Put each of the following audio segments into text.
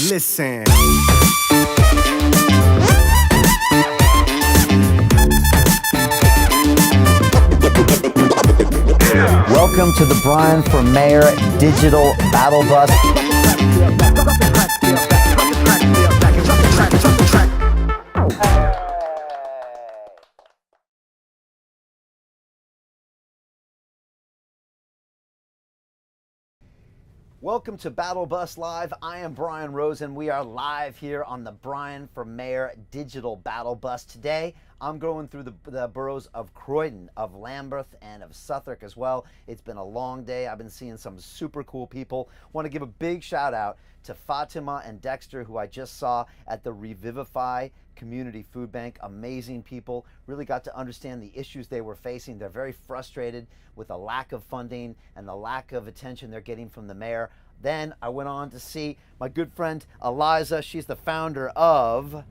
Listen. Welcome to the Brian for Mayor Digital Battle Bus. Welcome to Battle Bus Live. I am Brian Rosen. We are live here on the Brian for Mayor Digital Battle Bus. Today, I'm going through the boroughs of Croydon, of Lambeth, and of Southwark as well. It's been a long day. I've been seeing some super cool people. Want to give a big shout out to Fatima and Dexter, who I just saw at the Revivify Community Food Bank. Amazing people. Really got to understand the issues they were facing. They're very frustrated with the lack of funding and the lack of attention they're getting from the mayor. Then I went on to see my good friend Eliza. She's the founder of,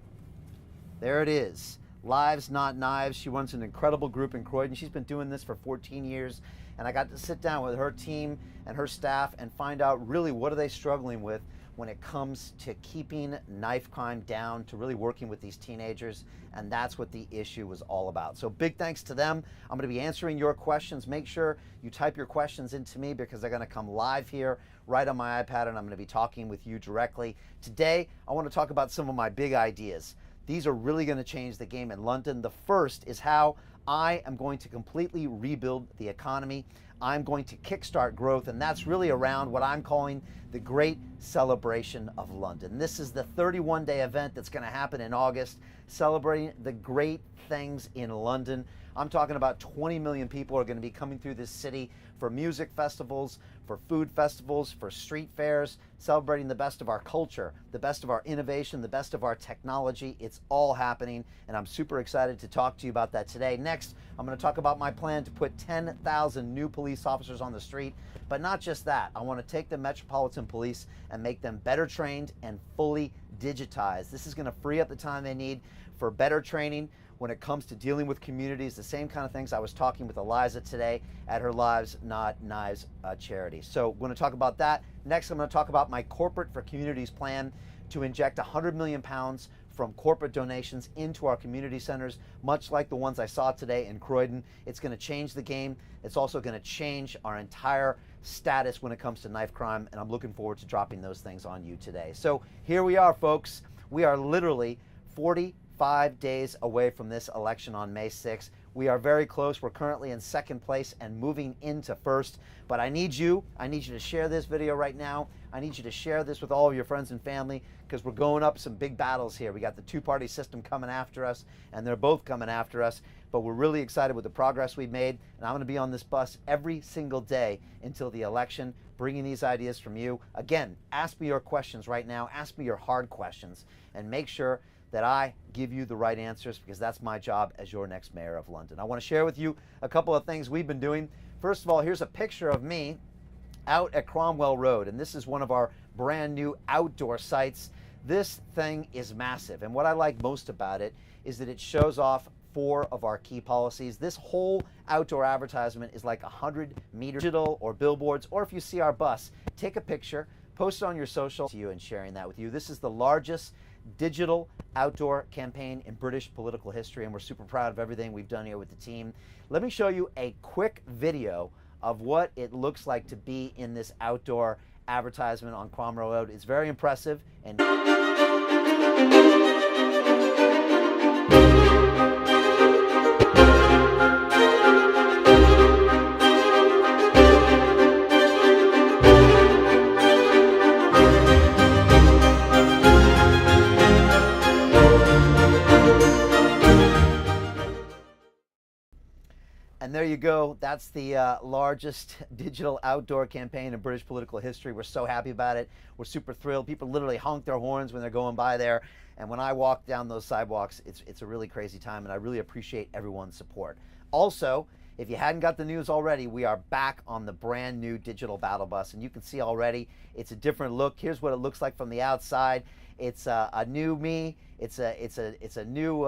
there it is, Lives Not Knives. She runs an incredible group in Croydon. She's been doing this for 14 years. And I got to sit down with her team and her staff and find out really what are they struggling with when it comes to keeping knife crime down, to really working with these teenagers. And that's what the issue was all about. So big thanks to them. I'm gonna be answering your questions. Make sure you type your questions into me because they're gonna come live here right on my iPad and I'm gonna be talking with you directly. Today, I wanna talk about some of my big ideas. These are really gonna change the game in London. The first is how I am going to completely rebuild the economy. I'm going to kickstart growth, and that's really around what I'm calling the Great Celebration of London. This is the 31-day event that's going to happen in August, celebrating the great things in London. I'm talking about 20 million people are going to be coming through this city for music festivals, for food festivals, for street fairs, celebrating the best of our culture, the best of our innovation, the best of our technology. It's all happening, and I'm super excited to talk to you about that today. Next, I'm going to talk about my plan to put 10,000 new police officers on the street, but not just that. I want to take the Metropolitan Police and make them better trained and fully digitized. This is going to free up the time they need for better training when it comes to dealing with communities, the same kind of things I was talking with Eliza today at her Lives Not Knives charity. So we're going to talk about that. Next, I'm going to talk about my Corporate for Communities plan to inject £100 million from corporate donations into our community centers, much like the ones I saw today in Croydon. It's going to change the game. It's also going to change our entire status when it comes to knife crime, and I'm looking forward to dropping those things on you today. So here we are, folks. We are literally 45 days away from this election on May 6th. We are very close. We're currently in second place and moving into first. But I need you to share this video right now. I need you to share this with all of your friends and family because we're going up some big battles here. We got the two-party system coming after us, and they're both coming after us. But we're really excited with the progress we've made. And I'm going to be on this bus every single day until the election, bringing these ideas from you. Again, ask me your questions right now. Ask me your hard questions and make sure that I give you the right answers because that's my job as your next mayor of London. I want to share with you a couple of things we've been doing. First of all, here's a picture of me out at Cromwell Road, and this is one of our brand new outdoor sites. This thing is massive, and what I like most about it is that it shows off 4 of our key policies. This whole outdoor advertisement is like 100 meters digital or billboards, or if you see our bus, take a picture, post it on your social to you and sharing that with you. This is the largest digital outdoor campaign in British political history, and we're super proud of everything we've done here with the team. Let me show you a quick video of what it looks like to be in this outdoor advertisement on Cromwell Road. It's very impressive. And And there you go. That's the largest digital outdoor campaign in British political history. We're so happy about it. We're super thrilled. People literally honk their horns when they're going by there. And when I walk down those sidewalks, it's a really crazy time, and I really appreciate everyone's support. Also, if you hadn't got the news already, we are back on the brand new digital battle bus, and you can see already it's a different look. Here's what it looks like from the outside. It's a new me. It's a new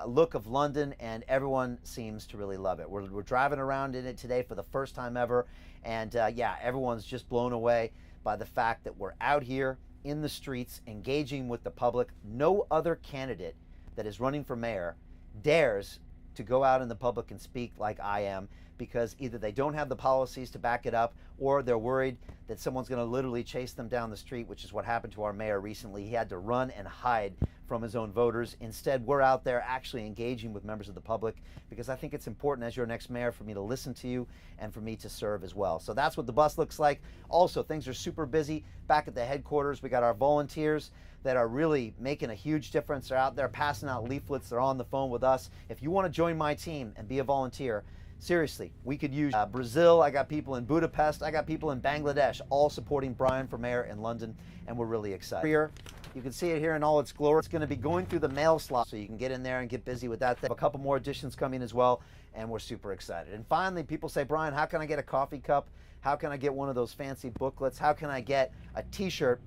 look of London, and everyone seems to really love it. We're driving around in it today for the first time ever, and yeah, everyone's just blown away by the fact that we're out here in the streets, engaging with the public. No other candidate that is running for mayor dares to go out in the public and speak like I am, because either they don't have the policies to back it up, or they're worried that someone's going to literally chase them down the street, which is what happened to our mayor recently. He had to run and hide from his own voters. Instead, we're out there actually engaging with members of the public, because I think it's important as your next mayor for me to listen to you and for me to serve as well. So that's what the bus looks like. Also, things are super busy back at the headquarters. We got our volunteers that are really making a huge difference. They're out there passing out leaflets. They're on the phone with us. If you want to join my team and be a volunteer, seriously, we could use Brazil. I got people in Budapest. I got people in Bangladesh, all supporting Brian for mayor in London, and we're really excited. Here, you can see it here in all its glory. It's going to be going through the mail slot, so you can get in there and get busy with that. They have a couple more editions coming as well, and we're super excited. And finally, people say, Brian, how can I get a coffee cup? How can I get one of those fancy booklets? How can I get a t-shirt?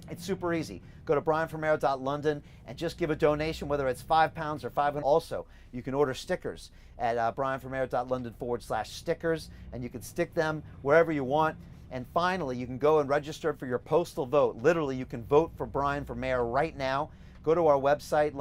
It's super easy. Go to brianformayor.london and just give a donation, whether it's £5 or $500. Also, you can order stickers at brianformayor.london/stickers, and you can stick them wherever you want. And finally, you can go and register for your postal vote. Literally, you can vote for Brian for mayor right now. Go to our website,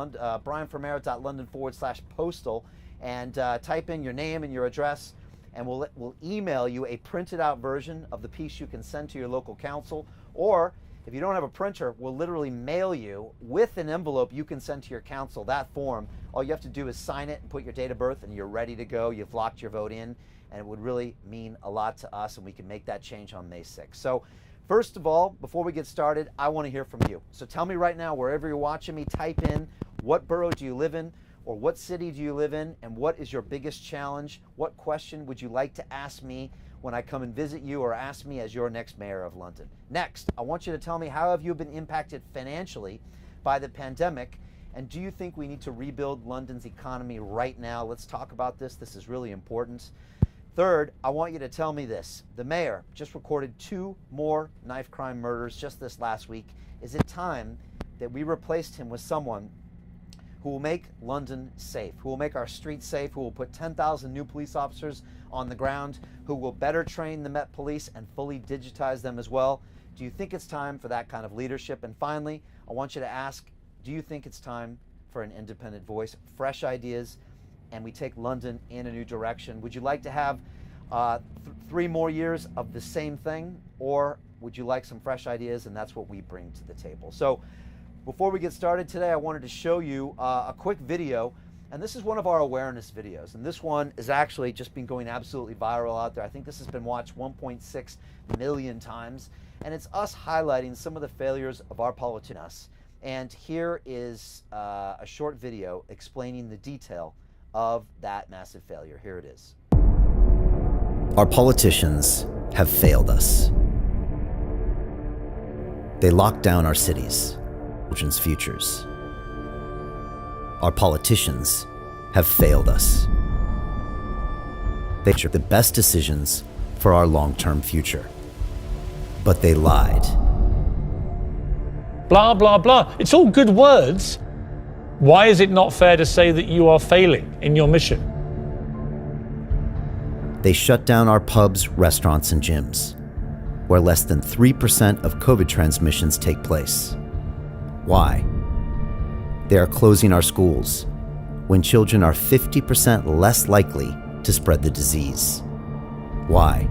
brianformayor.london/postal, and type in your name and your address, and we'll email you a printed out version of the piece you can send to your local council. Or if you don't have a printer, we'll literally mail you with an envelope you can send to your council, that form. All you have to do is sign it and put your date of birth, and you're ready to go. You've locked your vote in, and it would really mean a lot to us, and we can make that change on May 6th. So first of all, before we get started, I want to hear from you. So tell me right now, wherever you're watching me, type in what borough do you live in, or what city do you live in, and what is your biggest challenge? What question would you like to ask me when I come and visit you, or ask me as your next mayor of London? Next, I want you to tell me, how have you been impacted financially by the pandemic, and do you think we need to rebuild London's economy right now? Let's talk about this. This is really important. Third, I want you to tell me this. The mayor just recorded 2 more knife crime murders just this last week. Is it time that we replaced him with someone who will make London safe, who will make our streets safe, who will put 10,000 new police officers on the ground, who will better train the Met Police and fully digitize them as well? Do you think it's time for that kind of leadership? And finally, I want you to ask, do you think it's time for an independent voice, fresh ideas, and we take London in a new direction? Would you like to have 3 more years of the same thing, or would you like some fresh ideas? And that's what we bring to the table. So before we get started today, I wanted to show you a quick video, and this is one of our awareness videos, and this one has actually just been going absolutely viral out there. I think this has been watched 1.6 million times, and it's us highlighting some of the failures of our politicians. And here is a short video explaining the detail of that massive failure. Here it is. Our politicians have failed us. They locked down our cities, children's futures. Our politicians have failed us. They took the best decisions for our long-term future, but they lied. Blah, blah, blah. It's all good words. Why is it not fair to say that you are failing in your mission? They shut down our pubs, restaurants, and gyms, where less than 3% of COVID transmissions take place. Why? They are closing our schools when children are 50% less likely to spread the disease. Why?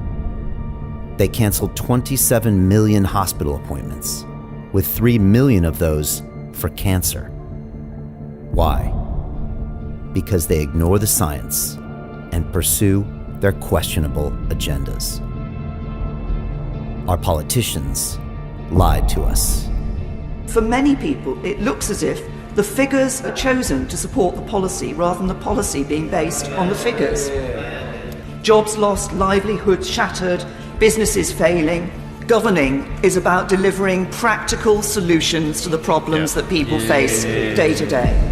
They canceled 27 million hospital appointments, with 3 million of those for cancer. Why? Because they ignore the science and pursue their questionable agendas. Our politicians lied to us. For many people, it looks as if the figures are chosen to support the policy rather than the policy being based on the figures. Jobs lost, livelihoods shattered, businesses failing. Governing is about delivering practical solutions to the problems that people face day to day.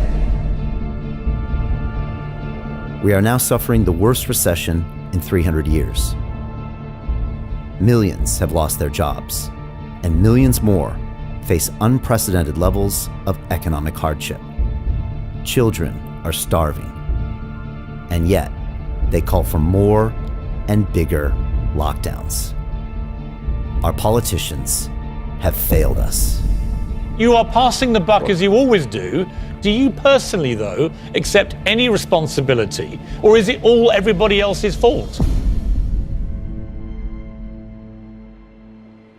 We are now suffering the worst recession in 300 years. Millions have lost their jobs, and millions more face unprecedented levels of economic hardship. Children are starving, and yet they call for more and bigger lockdowns. Our politicians have failed us. You are passing the buck as you always do. Do you personally, though, accept any responsibility, or is it all everybody else's fault?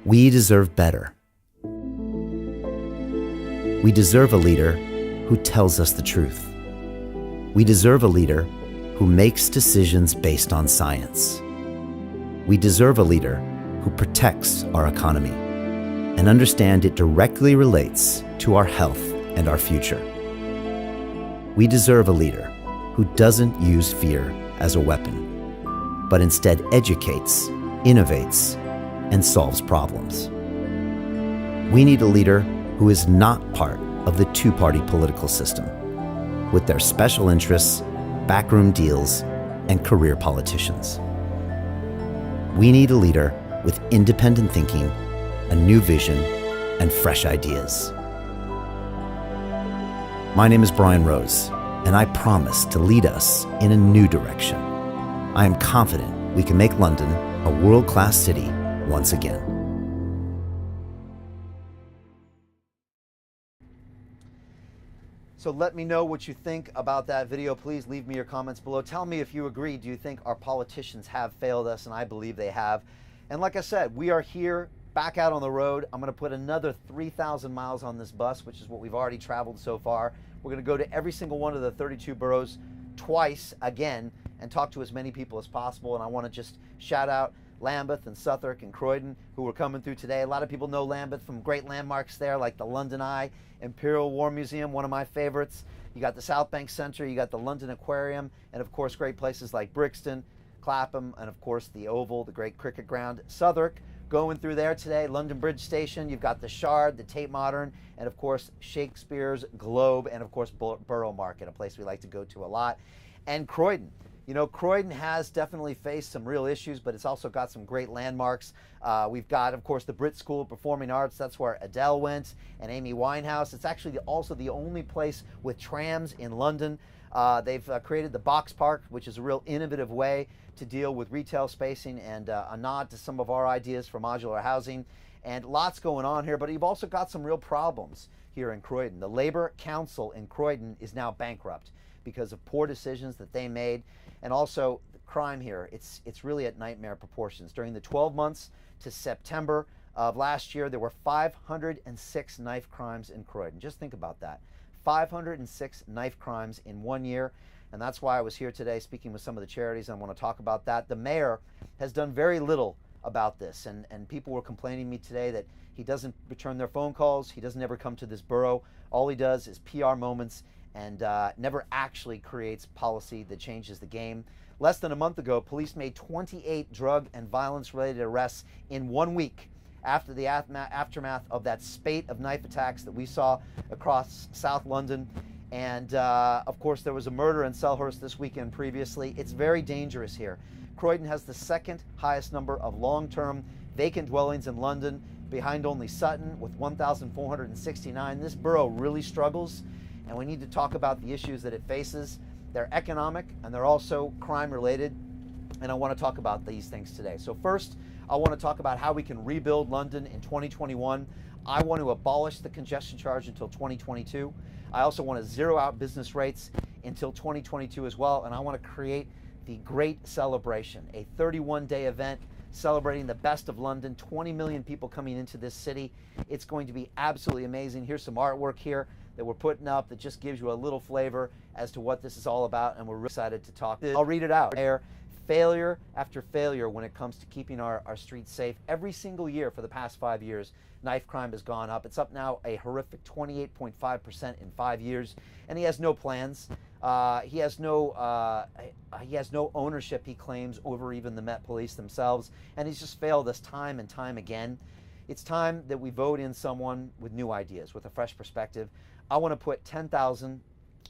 We deserve better. We deserve a leader who tells us the truth. We deserve a leader who makes decisions based on science. We deserve a leader who protects our economy and understands it directly relates to our health and our future. We deserve a leader who doesn't use fear as a weapon, but instead educates, innovates, and solves problems. We need a leader who is not part of the two-party political system, with their special interests, backroom deals, and career politicians. We need a leader with independent thinking, a new vision, and fresh ideas. My name is Brian Rose, and I promise to lead us in a new direction. I am confident we can make London a world-class city once again. So let me know what you think about that video. Please leave me your comments below. Tell me if you agree. Do you think our politicians have failed us? And I believe they have. And like I said, we are here back out on the road. I'm going to put another 3,000 miles on this bus, which is what we've already traveled so far. We're going to go to every single one of the 32 boroughs twice again and talk to as many people as possible. And I want to just shout out Lambeth and Southwark and Croydon, who are coming through today. A lot of people know Lambeth from great landmarks there, like the London Eye, Imperial War Museum, one of my favorites. You got the South Bank Centre, you got the London Aquarium, and of course great places like Brixton, Clapham, and of course the Oval, the great cricket ground. Southwark, going through there today, London Bridge Station, you've got the Shard, the Tate Modern, and of course Shakespeare's Globe, and of course Borough Market, a place we like to go to a lot. And Croydon. You know, Croydon has definitely faced some real issues, but it's also got some great landmarks. We've got, of course, the Brit School of Performing Arts. That's where Adele went, and Amy Winehouse. It's actually also the only place with trams in London. They've created the Box Park, which is a real innovative way to deal with retail spacing and a nod to some of our ideas for modular housing. And lots going on here, but you've also got some real problems here in Croydon. The Labour Council in Croydon is now bankrupt because of poor decisions that they made. And also the crime here, it's really at nightmare proportions. During the 12 months to September of last year, there were 506 knife crimes in Croydon. Just think about that. 506 knife crimes in 1 year. And that's why I was here today speaking with some of the charities. I want to talk about that. The mayor has done very little about this. And people were complaining to me today that he doesn't return their phone calls. He doesn't ever come to this borough. All he does is PR moments and never actually creates policy that changes the game. Less than a month ago, police made 28 drug and violence-related arrests in 1 week after the aftermath of that spate of knife attacks that we saw across South London. And of course, there was a murder in Selhurst this weekend previously. It's very dangerous here. Croydon has the second highest number of long-term vacant dwellings in London, behind only Sutton with 1,469. This borough really struggles. And we need to talk about the issues that it faces. They're economic and they're also crime related. And I want to talk about these things today. So first, I want to talk about how we can rebuild London in 2021. I want to abolish the congestion charge until 2022. I also want to zero out business rates until 2022 as well. And I want to create the Great Celebration, a 31-day event celebrating the best of London, 20 million people coming into this city. It's going to be absolutely amazing. Here's some artwork here that we're putting up that just gives you a little flavor as to what this is all about, and we're really excited to talk. I'll read it out. Failure after failure when it comes to keeping our streets safe. Every single year for the past 5 years, knife crime has gone up. It's up now a horrific 28.5% in 5 years, and he has no plans. He has no ownership, he claims, over even the Met Police themselves, and he's just failed us time and time again. It's time that we vote in someone with new ideas, with a fresh perspective. I want to put 10,000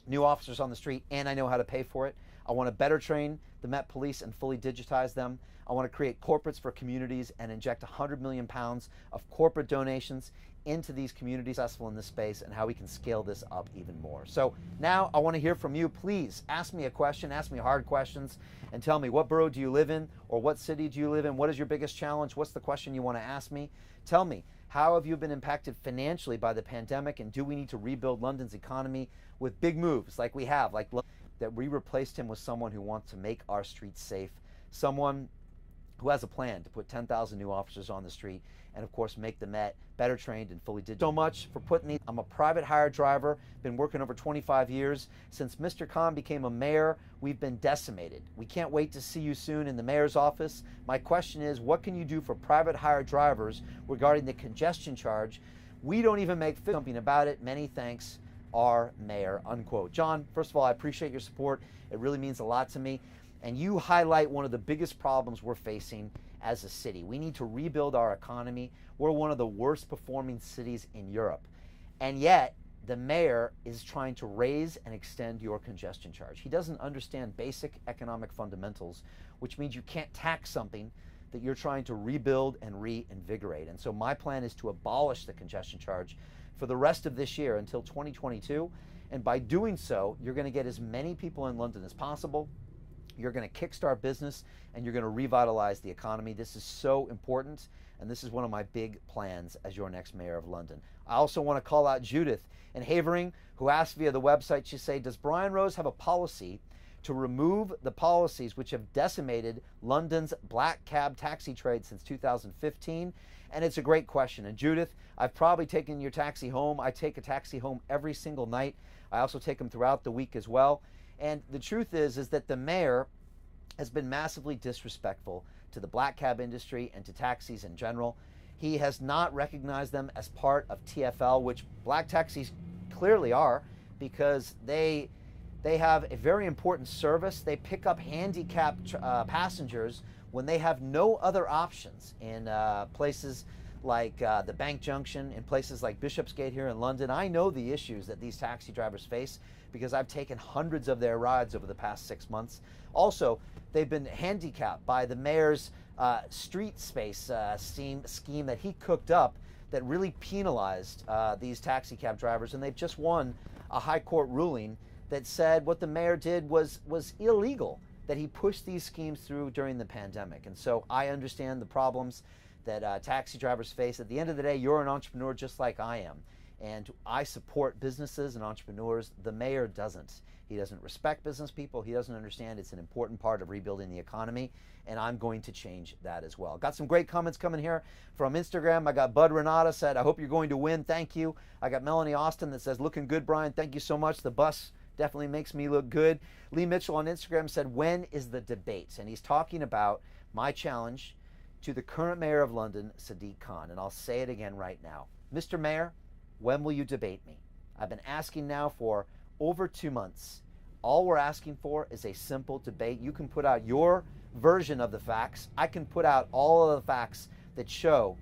new officers on the street, and I know how to pay for it. I want to better train the Met Police and fully digitize them. I want to create corporates for communities and inject £100 million of corporate donations into these communities successful in this space, and how we can scale this up even more. So now I want to hear from you. Please ask me a question, ask me hard questions, and tell me, what borough do you live in, or what city do you live in? What is your biggest challenge? What's the question you want to ask me? Tell me, How have you been impacted financially by the pandemic, and do we need to rebuild London's economy with big moves like we have, like that we replaced him with someone who wants to make our streets safe, someone who has a plan to put 10,000 new officers on the street, and of course make the Met better trained and fully digital. So much for putting these. I'm a private hire driver, been working over 25 years. Since Mr. Khan became a mayor, we've been decimated. We can't wait to see you soon in the mayor's office. My question is, what can you do for private hire drivers regarding the congestion charge? We don't even make something about it. Many thanks, our mayor, unquote. John, first of all, I appreciate your support. It really means a lot to me. And you highlight one of the biggest problems we're facing as a city. We need to rebuild our economy. We're one of the worst performing cities in Europe. And yet, the mayor is trying to raise and extend your congestion charge. He doesn't understand basic economic fundamentals, which means you can't tax something that you're trying to rebuild and reinvigorate. And so my plan is to abolish the congestion charge for the rest of this year until 2022. And by doing so, you're going to get as many people in London as possible. You're going to kickstart business, and you're going to revitalize the economy. This is so important, and this is one of my big plans as your next mayor of London. I also want to call out Judith in Havering, who asked via the website. She said, does Brian Rose have a policy to remove the policies which have decimated London's black cab taxi trade since 2015? And it's a great question. And Judith, I've probably taken your taxi home. I take a taxi home every single night. I also take them throughout the week as well. And the truth is that the mayor has been massively disrespectful to the black cab industry and to taxis in general. He has not recognized them as part of TfL, which black taxis clearly are, because they have a very important service. They pick up handicapped passengers when they have no other options in places like the Bank Junction, in places like Bishopsgate here in London. I know the issues that these taxi drivers face because I've taken hundreds of their rides over the past 6 months. Also, they've been handicapped by the mayor's street space scheme that he cooked up that really penalized these taxi cab drivers, and they've just won a high court ruling that said what the mayor did was illegal, that he pushed these schemes through during the pandemic. And so I understand the problems that taxi drivers face. At the end of the day, you're an entrepreneur just like I am. And I support businesses and entrepreneurs. The mayor doesn't. He doesn't respect business people. He doesn't understand it's an important part of rebuilding the economy. And I'm going to change that as well. Got some great comments coming here from Instagram. I got Bud Renata said, I hope you're going to win. Thank you. I got Melanie Austin that says, looking good, Brian. Thank you so much. The bus definitely makes me look good. Lee Mitchell on Instagram said, when is the debate? And he's talking about my challenge to the current mayor of London, Sadiq Khan. And I'll say it again right now. Mr. Mayor, when will you debate me? I've been asking now for over 2 months. All we're asking for is a simple debate. You can put out your version of the facts. I can put out all of the facts that show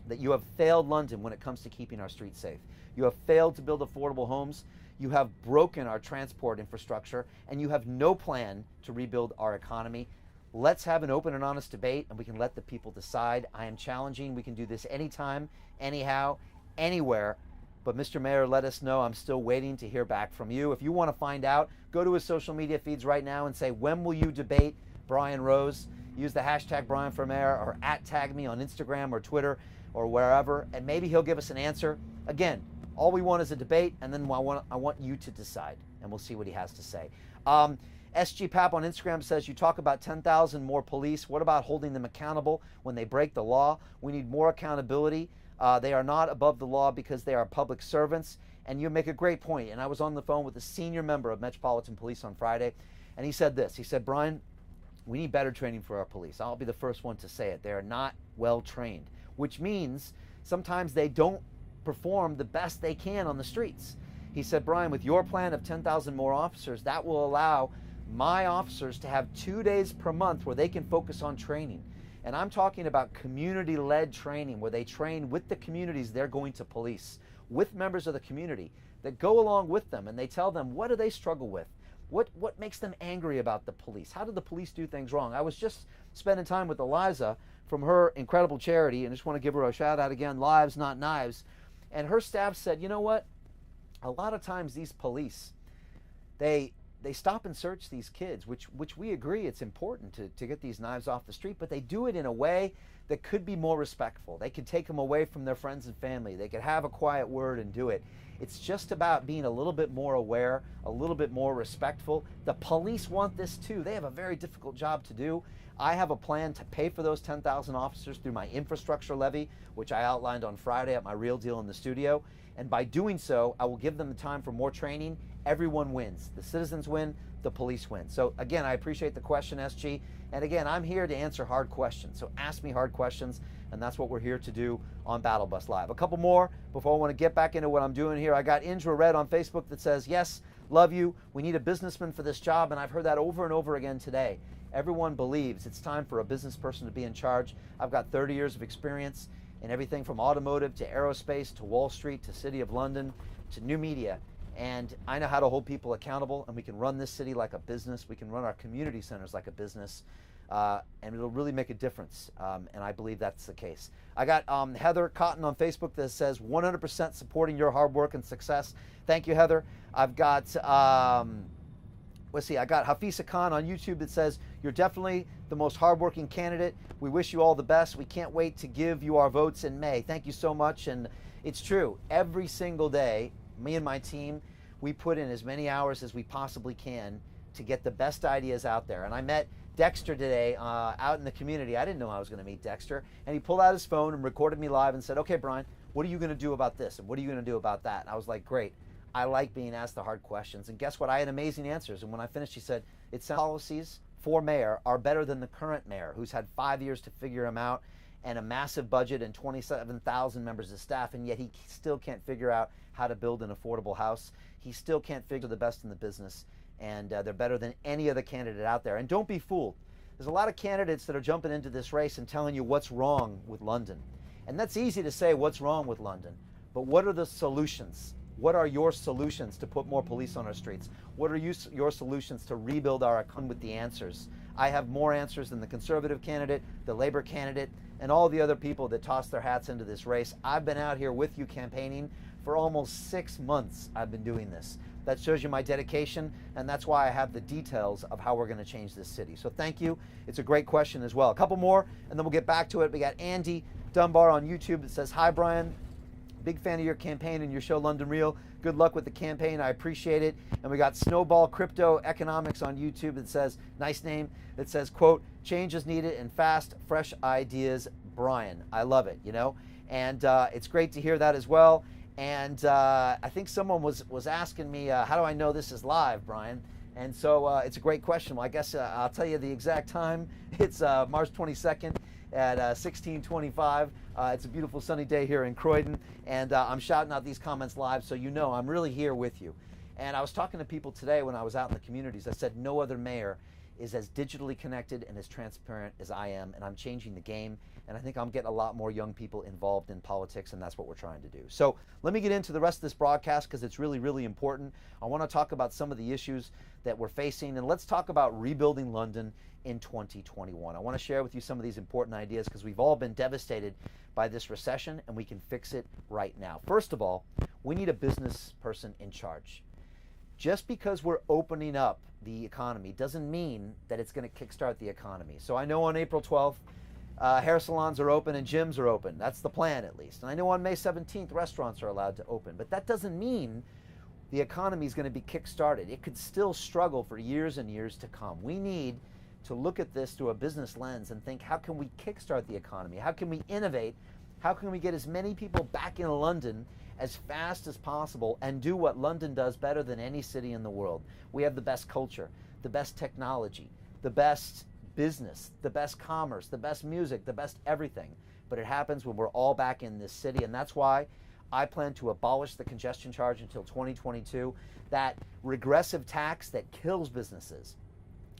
that you have failed London when it comes to keeping our streets safe. You have failed to build affordable homes. You have broken our transport infrastructure, and you have no plan to rebuild our economy. Let's have an open and honest debate, and we can let the people decide. I am challenging. We can do this anytime, anyhow, anywhere. But Mr. Mayor, let us know. I'm still waiting to hear back from you. If you want to find out, go to his social media feeds right now and say, when will you debate Brian Rose? Use the hashtag Brian for Mayor, or @tag me on Instagram or Twitter or wherever, and maybe he'll give us an answer. Again, all we want is a debate, and then I want you to decide, and we'll see what he has to say. SG Pap on Instagram says, you talk about 10,000 more police. What about holding them accountable when they break the law? We need more accountability. They are not above the law because they are public servants. And you make a great point. And I was on the phone with a senior member of Metropolitan Police on Friday, and he said this. He said, Brian, we need better training for our police. I'll be the first one to say it. They are not well trained, which means sometimes they don't perform the best they can on the streets. He said, Brian, with your plan of 10,000 more officers, that will allow my officers to have 2 days per month where they can focus on training. And I'm talking about community-led training, where they train with the communities they're going to police, with members of the community that go along with them, and they tell them, what do they struggle with? What makes them angry about the police? How do the police do things wrong? I was just spending time with Eliza from her incredible charity, and I just want to give her a shout out again, Lives Not Knives. And her staff said, you know what? A lot of times these police, they they stop and search these kids, which we agree it's important to get these knives off the street, but they do it in a way that could be more respectful. They could take them away from their friends and family. They could have a quiet word and do it. It's just about being a little bit more aware, a little bit more respectful. The police want this too. They have a very difficult job to do. I have a plan to pay for those 10,000 officers through my infrastructure levy, which I outlined on Friday at my Real Deal in the studio. And by doing so, I will give them the time for more training. Everyone wins. The citizens win, the police win. So again, I appreciate the question, SG. And again, I'm here to answer hard questions. So ask me hard questions, and that's what we're here to do on Battle Bus Live. A couple more before I want to get back into what I'm doing here. I got Indra Red on Facebook that says, yes, love you. We need a businessman for this job, and I've heard that over and over again today. Everyone believes it's time for a business person to be in charge. I've got 30 years of experience in everything from automotive to aerospace to Wall Street to City of London to new media. And I know how to hold people accountable, and we can run this city like a business. We can run our community centers like a business, and it'll really make a difference. And I believe that's the case. I got Heather Cotton on Facebook that says 100% supporting your hard work and success. Thank you, Heather. I've got, let's see, I got Hafisa Khan on YouTube that says, you're definitely the most hardworking candidate. We wish you all the best. We can't wait to give you our votes in May. Thank you so much. And it's true. Every single day, me and my team, we put in as many hours as we possibly can to get the best ideas out there. And I met Dexter today out in the community. I didn't know I was going to meet Dexter. And he pulled out his phone and recorded me live and said, okay, Brian, what are you going to do about this? And what are you going to do about that? And I was like, great. I like being asked the hard questions. And guess what? I had amazing answers. And when I finished, he said, its policies for mayor are better than the current mayor, who's had 5 years to figure them out and a massive budget and 27,000 members of staff, and yet he still can't figure out how to build an affordable house. He still can't figure the best in the business, and they're better than any other candidate out there. And don't be fooled. There's a lot of candidates that are jumping into this race and telling you what's wrong with London. And that's easy to say what's wrong with London, but what are the solutions? What are your solutions to put more police on our streets? What are your solutions to rebuild our economy with the answers? I have more answers than the Conservative candidate, the Labour candidate, and all the other people that toss their hats into this race. I've been out here with you campaigning for almost 6 months. I've been doing this. That shows you my dedication, and that's why I have the details of how we're going to change this city. So thank you. It's a great question as well. A couple more, and then we'll get back to it. We got Andy Dunbar on YouTube that says, hi, Brian. Big fan of your campaign and your show, London Real. Good luck with the campaign. I appreciate it. And we got Snowball Crypto Economics on YouTube that says, nice name, that says, quote, change is needed and fast, fresh ideas, Brian. I love it, you know? And it's great to hear that as well. And I think someone was asking me, how do I know this is live, Brian? And so it's a great question. Well, I guess I'll tell you the exact time. It's March 22nd. At 16:25. It's a beautiful sunny day here in Croydon, and I'm shouting out these comments live, so you know I'm really here with you. And I was talking to people today when I was out in the communities. I said no other mayor is as digitally connected and as transparent as I am, and I'm changing the game, and I think I'm getting a lot more young people involved in politics, and that's what we're trying to do. So let me get into the rest of this broadcast because it's really, really important. I want to talk about some of the issues that we're facing, and let's talk about rebuilding London in 2021. I want to share with you some of these important ideas because we've all been devastated by this recession, and we can fix it right now. First of all, we need a business person in charge. Just because we're opening up the economy doesn't mean that it's going to kickstart the economy. So I know on April 12th, hair salons are open and gyms are open. That's the plan, at least. And I know on May 17th, restaurants are allowed to open. But that doesn't mean the economy is going to be kickstarted. It could still struggle for years and years to come. We need to look at this through a business lens and think, how can we kickstart the economy? How can we innovate? How can we get as many people back in London as fast as possible and do what London does better than any city in the world? We have the best culture, the best technology, the best business, the best commerce, the best music, the best everything. But it happens when we're all back in this city, and that's why I plan to abolish the congestion charge until 2022, that regressive tax that kills businesses.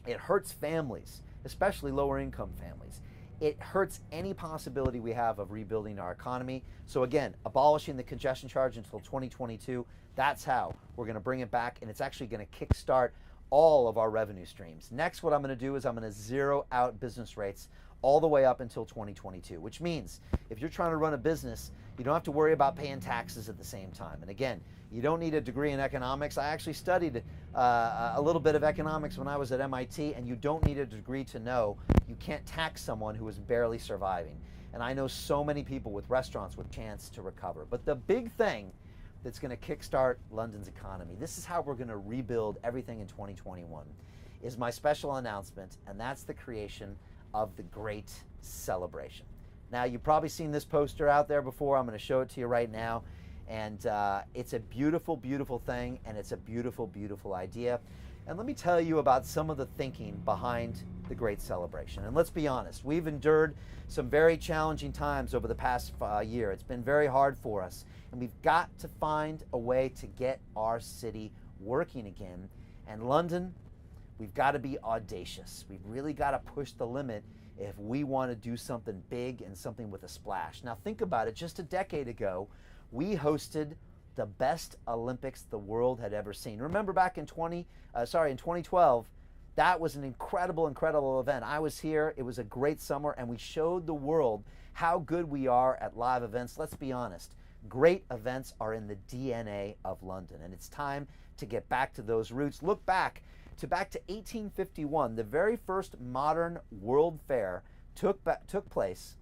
It hurts families, especially lower income families. It hurts any possibility we have of rebuilding our economy. So again, abolishing the congestion charge until 2022, that's how we're going to bring it back, and it's actually going to kickstart all of our revenue streams. Next, what I'm going to do is I'm going to zero out business rates all the way up until 2022, which means if you're trying to run a business, you don't have to worry about paying taxes at the same time. And again, you don't need a degree in economics. I actually studied a little bit of economics when I was at MIT, and you don't need a degree to know you can't tax someone who is barely surviving. And I know so many people with restaurants with chance to recover. But the big thing that's going to kickstart London's economy, this is how we're going to rebuild everything in 2021, is my special announcement, and that's the creation of the Great Celebration. Now, you've probably seen this poster out there before. I'm going to show it to you right now. And it's a beautiful, beautiful thing, and it's a beautiful, beautiful idea. And let me tell you about some of the thinking behind the Great Celebration. And let's be honest, we've endured some very challenging times over the past year. It's been very hard for us, and we've got to find a way to get our city working again. And London, we've got to be audacious. We've really got to push the limit if we want to do something big and something with a splash. Now think about it, just a decade ago, we hosted the best Olympics the world had ever seen. Remember back in 2012, that was an incredible, incredible event. I was here, it was a great summer, and we showed the world how good we are at live events. Let's be honest, great events are in the DNA of London, and it's time to get back to those roots. Look back to 1851, the very first modern World Fair took place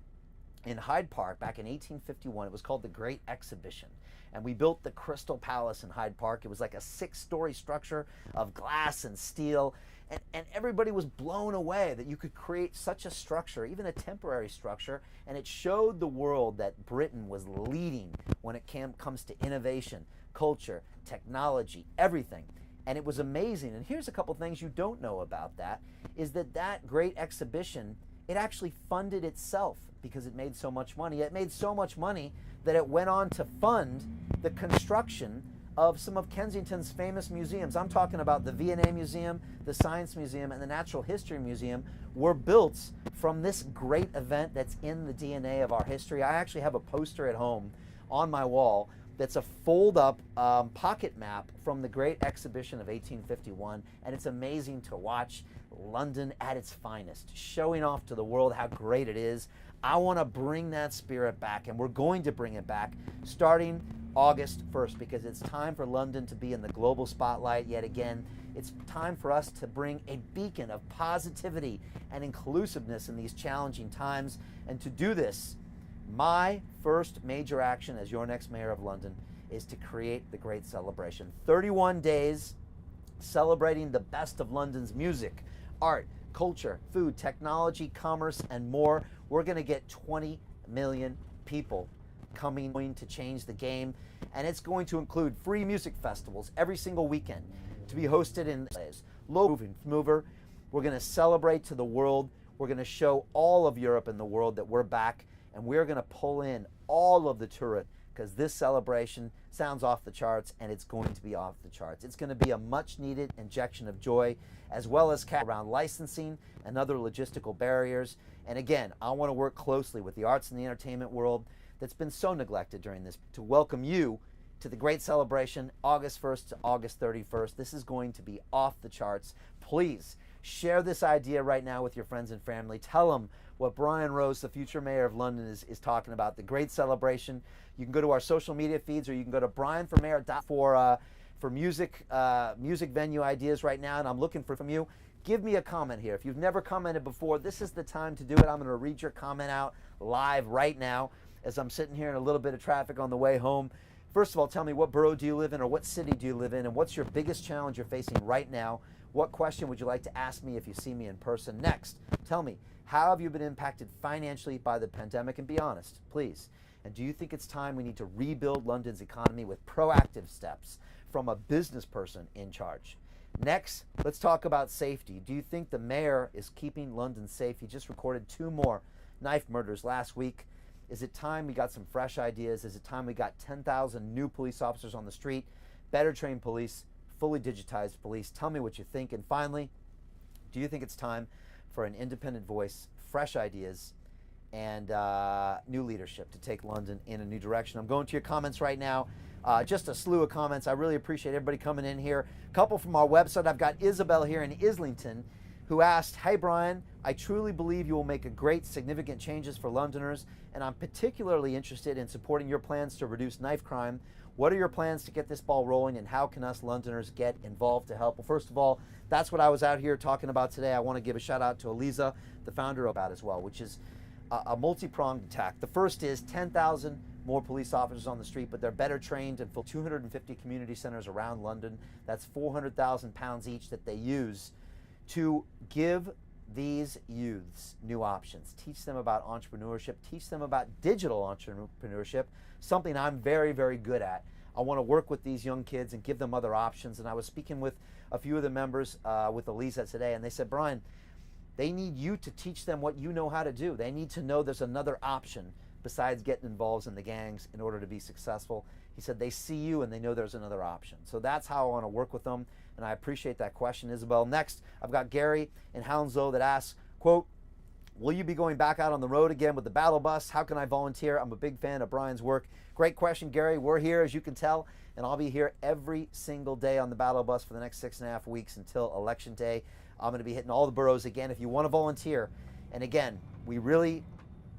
in Hyde Park back in 1851. It was called the Great Exhibition. And we built the Crystal Palace in Hyde Park. It was like a 6-story structure of glass and steel. And everybody was blown away that you could create such a structure, even a temporary structure. And it showed the world that Britain was leading when it comes to innovation, culture, technology, everything. And it was amazing. And here's a couple things you don't know about that, is that Great Exhibition, it actually funded itself because it made so much money. It made so much money that it went on to fund the construction of some of Kensington's famous museums. I'm talking about the V&A Museum, the Science Museum, and the Natural History Museum were built from this great event that's in the DNA of our history. I actually have a poster at home on my wall that's a fold-up pocket map from the Great Exhibition of 1851, and it's amazing to watch London at its finest, showing off to the world how great it is. I want to bring that spirit back, and we're going to bring it back starting August 1st, because it's time for London to be in the global spotlight yet again. It's time for us to bring a beacon of positivity and inclusiveness in these challenging times. And to do this, my first major action as your next mayor of London is to create the Great Celebration. 31 days celebrating the best of London's music, art, culture, food, technology, commerce, and more. We're going to get 20 million people coming to change the game, and it's going to include free music festivals every single weekend to be hosted in low moving mover. We're going to celebrate to the world. We're going to show all of Europe and the world that we're back, and we're going to pull in all of the tourists, because this celebration sounds off the charts, and it's going to be off the charts. It's going to be a much needed injection of joy, as well as around licensing and other logistical barriers. And again, I want to work closely with the arts and the entertainment world that's been so neglected during this to welcome you to the Great Celebration, August 1st to August 31st. This is going to be off the charts. Please share this idea right now with your friends and family. Tell them what Brian Rose, the future mayor of London, is talking about, the Great Celebration. You can go to our social media feeds, or you can go to brianformayor.com for music venue ideas right now, and I'm looking for from you. Give me a comment here. If you've never commented before, this is the time to do it. I'm going to read your comment out live right now as I'm sitting here in a little bit of traffic on the way home. First of all, tell me, what borough do you live in, or what city do you live in, and what's your biggest challenge you're facing right now? What question would you like to ask me if you see me in person? Next, tell me, how have you been impacted financially by the pandemic? And be honest, please. And do you think it's time we need to rebuild London's economy with proactive steps from a business person in charge? Next, let's talk about safety. Do you think the mayor is keeping London safe? He just recorded 2 more knife murders last week. Is it time we got some fresh ideas? Is it time we got 10,000 new police officers on the street, better trained police, fully digitized police? Tell me what you think. And finally, do you think it's time for an independent voice, fresh ideas, and new leadership to take London in a new direction? I'm going to your comments right now. Just a slew of comments. I really appreciate everybody coming in here. A couple from our website. I've got Isabel here in Islington. who asked, "Hey Brian, I truly believe you will make a great significant changes for Londoners, and I'm particularly interested in supporting your plans to reduce knife crime. What are your plans to get this ball rolling, and how can us Londoners get involved to help?" Well, first of all, that's what I was out here talking about today. I want to give a shout out to Eliza, the founder of that as well, which is a multi-pronged attack. The first is 10,000 more police officers on the street, but they're better trained and fill 250 community centers around London. That's £400,000 each that they use to give these youths new options, teach them about entrepreneurship, teach them about digital entrepreneurship, something I'm very, very good at. I want to work with these young kids and give them other options. And I was speaking with a few of the members with Elisa today, and they said, "Brian, they need you to teach them what you know how to do. They need to know there's another option besides getting involved in the gangs in order to be successful." He said they see you and they know there's another option. So that's how I want to work with them, and I appreciate that question, Isabel. Next, I've got Gary in Hounslow that asks, quote, "Will you be going back out on the road again with the battle bus? How can I volunteer? I'm a big fan of Brian's work." Great question, Gary. We're here, as you can tell, and I'll be here every single day on the battle bus for the next 6.5 weeks until Election Day. I'm going to be hitting all the boroughs again. If you want to volunteer, and again, we really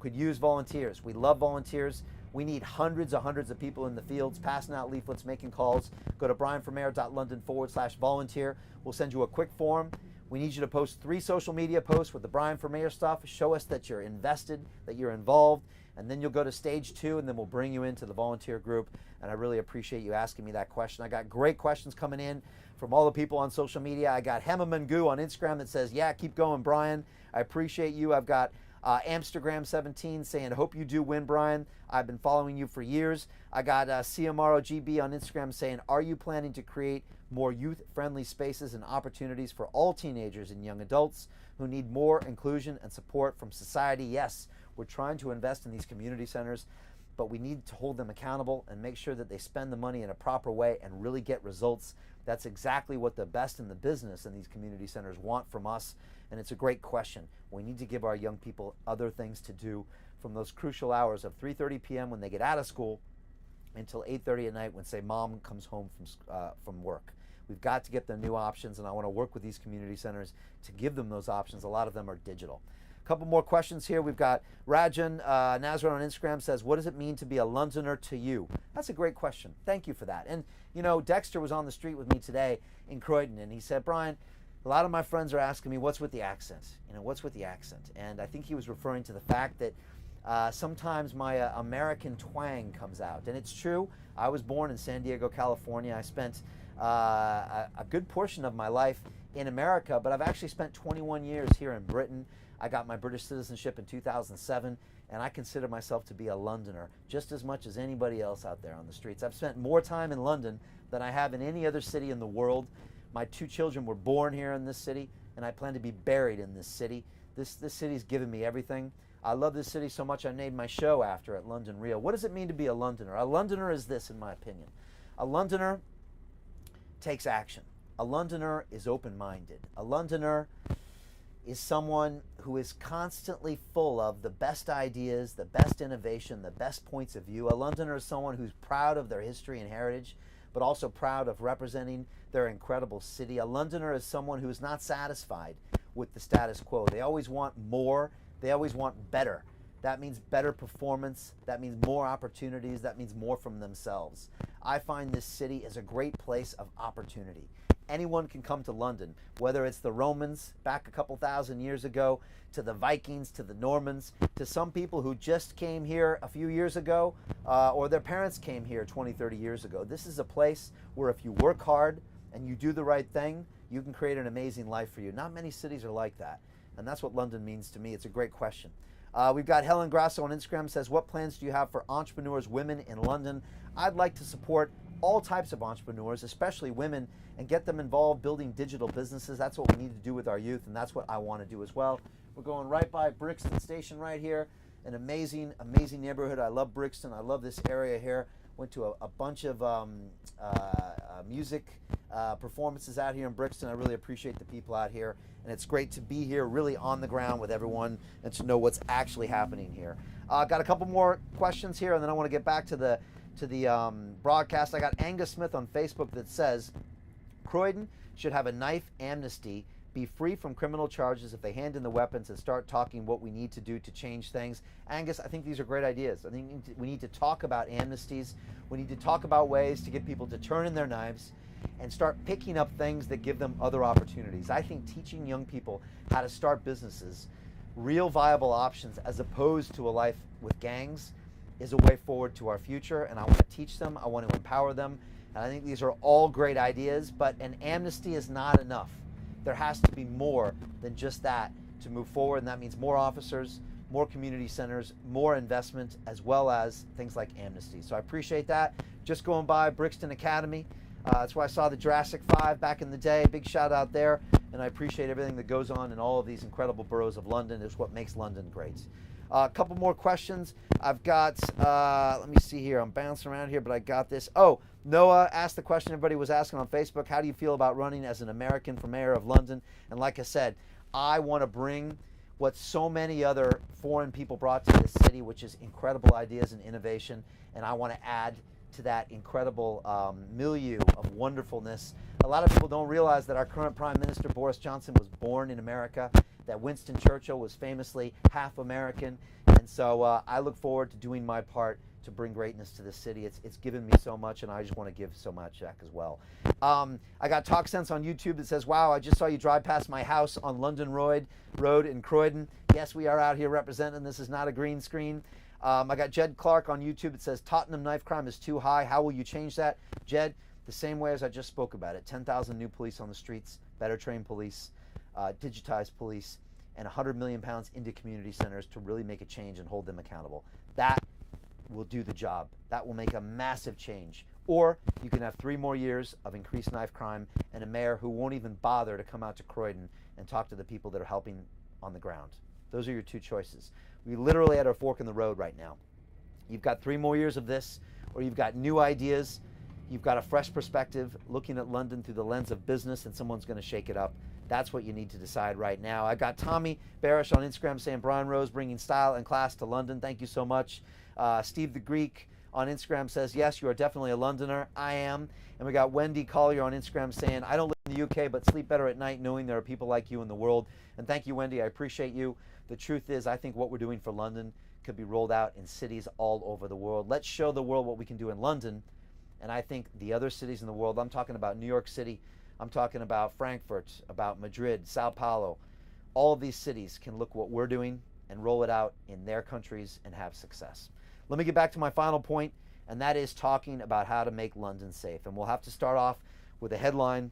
could use volunteers. We love volunteers. We need hundreds of people in the fields, passing out leaflets, making calls. Go to brianformayor.london/volunteer. We'll send you a quick form. We need you to post 3 social media posts with the Brian for Mayor stuff. Show us that you're invested, that you're involved, and then you'll go to stage 2, and then we'll bring you into the volunteer group. And I really appreciate you asking me that question. I got great questions coming in from all the people on social media. I got Hemamangu on Instagram that says, "Yeah, keep going, Brian. I appreciate you." I've got Amsterdam17 saying, "Hope you do win, Brian. I've been following you for years." I got CMROGB on Instagram saying, "Are you planning to create more youth-friendly spaces and opportunities for all teenagers and young adults who need more inclusion and support from society?" Yes, we're trying to invest in these community centers, but we need to hold them accountable and make sure that they spend the money in a proper way and really get results. That's exactly what the best in the business in these community centers want from us, and it's a great question. We need to give our young people other things to do from those crucial hours of 3:30 p.m. when they get out of school until 8:30 at night when, say, mom comes home from work. We've got to get them new options, and I want to work with these community centers to give them those options. A lot of them are digital. A couple more questions here. We've got Rajan Nazran on Instagram says, "What does it mean to be a Londoner to you?" That's a great question. Thank you for that. And, you know, Dexter was on the street with me today in Croydon, and he said, "Brian, a lot of my friends are asking me, what's with the accent? You know, what's with the accent?" And I think he was referring to the fact that sometimes my American twang comes out. And it's true. I was born in San Diego, California. I spent a good portion of my life in America, but I've actually spent 21 years here in Britain. I got my British citizenship in 2007, and I consider myself to be a Londoner just as much as anybody else out there on the streets. I've spent more time in London than I have in any other city in the world. My 2 children were born here in this city, and I plan to be buried in this city. This city's given me everything. I love this city so much I named my show after it, London Real. What does it mean to be a Londoner? A Londoner is this, in my opinion. A Londoner takes action. A Londoner is open-minded. A Londoner is someone who is constantly full of the best ideas, the best innovation, the best points of view. A Londoner is someone who's proud of their history and heritage, but also proud of representing their incredible city. A Londoner is someone who is not satisfied with the status quo. They always want more. They always want better. That means better performance. That means more opportunities. That means more from themselves. I find this city is a great place of opportunity. Anyone can come to London, whether it's the Romans back a couple thousand years ago, to the Vikings, to the Normans, to some people who just came here a few years ago, or their parents came here 20, 30 years ago. This is a place where if you work hard and you do the right thing, you can create an amazing life for you. Not many cities are like that, and that's what London means to me. It's a great question. We've got Helen Grasso on Instagram says, "What plans do you have for entrepreneurs, women in London?" I'd like to support all types of entrepreneurs, especially women, and get them involved building digital businesses. That's what we need to do with our youth, and that's what I want to do as well. We're going right by Brixton Station right here. An amazing, amazing neighborhood. I love Brixton. I love this area here. Went to a bunch of music performances out here in Brixton. I really appreciate the people out here, and it's great to be here really on the ground with everyone and to know what's actually happening here. Got a couple more questions here, and then I want to get back to the broadcast. I got Angus Smith on Facebook that says, "Croydon should have a knife amnesty be free from criminal charges if they hand in the weapons and start talking what we need to do to change things. Angus, I think these are great ideas. I think we need to talk about amnesties. We need to talk about ways to get people to turn in their knives and start picking up things that give them other opportunities. I think teaching young people how to start businesses, real viable options, as opposed to a life with gangs, is a way forward to our future, and I want to teach them, I want to empower them, and I think these are all great ideas, but an amnesty is not enough. There has to be more than just that to move forward, and that means more officers, more community centers, more investment, as well as things like amnesty. So I appreciate that. Just going by Brixton Academy, that's where I saw the Jurassic 5 back in the day. Big shout out there, and I appreciate everything that goes on in all of these incredible boroughs of London. It's what makes London great. A couple more questions. I've got, let me see here. I'm bouncing around here, but I got this. Oh, Noah asked the question everybody was asking on Facebook. How do you feel about running as an American for mayor of London? And like I said, I want to bring what so many other foreign people brought to this city, which is incredible ideas and innovation. And I want to add to that incredible milieu of wonderfulness. A lot of people don't realize that our current Prime Minister, Boris Johnson, was born in America, that Winston Churchill was famously half American. And so I look forward to doing my part to bring greatness to this city. It's given me so much, and I just want to give so much back as well. I got Talk Sense on YouTube that says, wow, I just saw you drive past my house on London Road in Croydon. Yes, we are out here representing. This is not a green screen. I got Jed Clark on YouTube. It says, Tottenham knife crime is too high. How will you change that? Jed, the same way as I just spoke about it. 10,000 new police on the streets, better trained police, digitized police, and 100 million pounds into community centers to really make a change and hold them accountable. That will do the job. That will make a massive change. Or you can have 3 more years of increased knife crime and a mayor who won't even bother to come out to Croydon and talk to the people that are helping on the ground. Those are your 2 choices. We literally at a fork in the road right now. You've got 3 more years of this, or you've got new ideas. You've got a fresh perspective looking at London through the lens of business, and someone's going to shake it up. That's what you need to decide right now. I got Tommy Barish on Instagram saying, Brian Rose bringing style and class to London. Thank you so much. Steve the Greek on Instagram says, yes, you are definitely a Londoner. I am. And we got Wendy Collier on Instagram saying, I don't live in the UK, but sleep better at night knowing there are people like you in the world. And thank you, Wendy. I appreciate you. The truth is, I think what we're doing for London could be rolled out in cities all over the world. Let's show the world what we can do in London. And I think the other cities in the world, I'm talking about New York City, I'm talking about Frankfurt, about Madrid, Sao Paulo. All of these cities can look what we're doing and roll it out in their countries and have success. Let me get back to my final point, and that is talking about how to make London safe. And we'll have to start off with a headline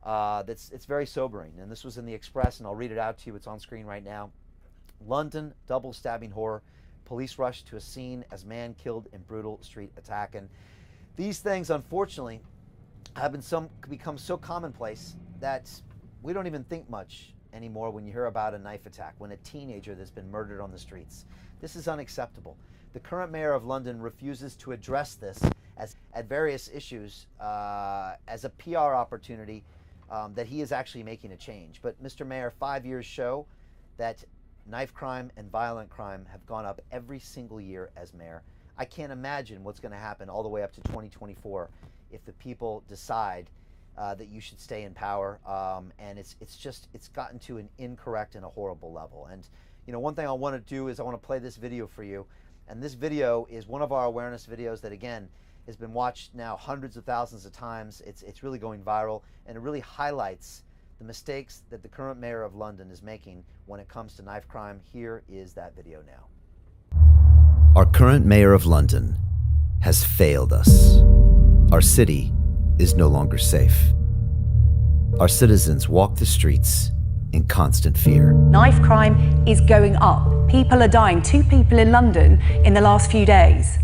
it's very sobering. And this was in the Express, and I'll read it out to you. It's on screen right now. London double stabbing horror. Police rush to a scene as man killed in brutal street attack. And these things, unfortunately, have become so commonplace that we don't even think much anymore when you hear about a knife attack, when a teenager that's been murdered on the streets. This is unacceptable. The current mayor of London refuses to address this at various issues as a PR opportunity that he is actually making a change. But Mr. Mayor, 5 years show that knife crime and violent crime have gone up every single year as mayor. I can't imagine what's going to happen all the way up to 2024 if the people decide that you should stay in power. And it's gotten to an incorrect and a horrible level. And you know, one thing I want to do is I want to play this video for you. And this video is one of our awareness videos that, again, has been watched now hundreds of thousands of times. It's really going viral, and it really highlights the mistakes that the current mayor of London is making when it comes to knife crime. Here is that video now. Our current mayor of London has failed us. Our city is no longer safe. Our citizens walk the streets in constant fear. Knife crime is going up. People are dying. 2 people in London in the last few days.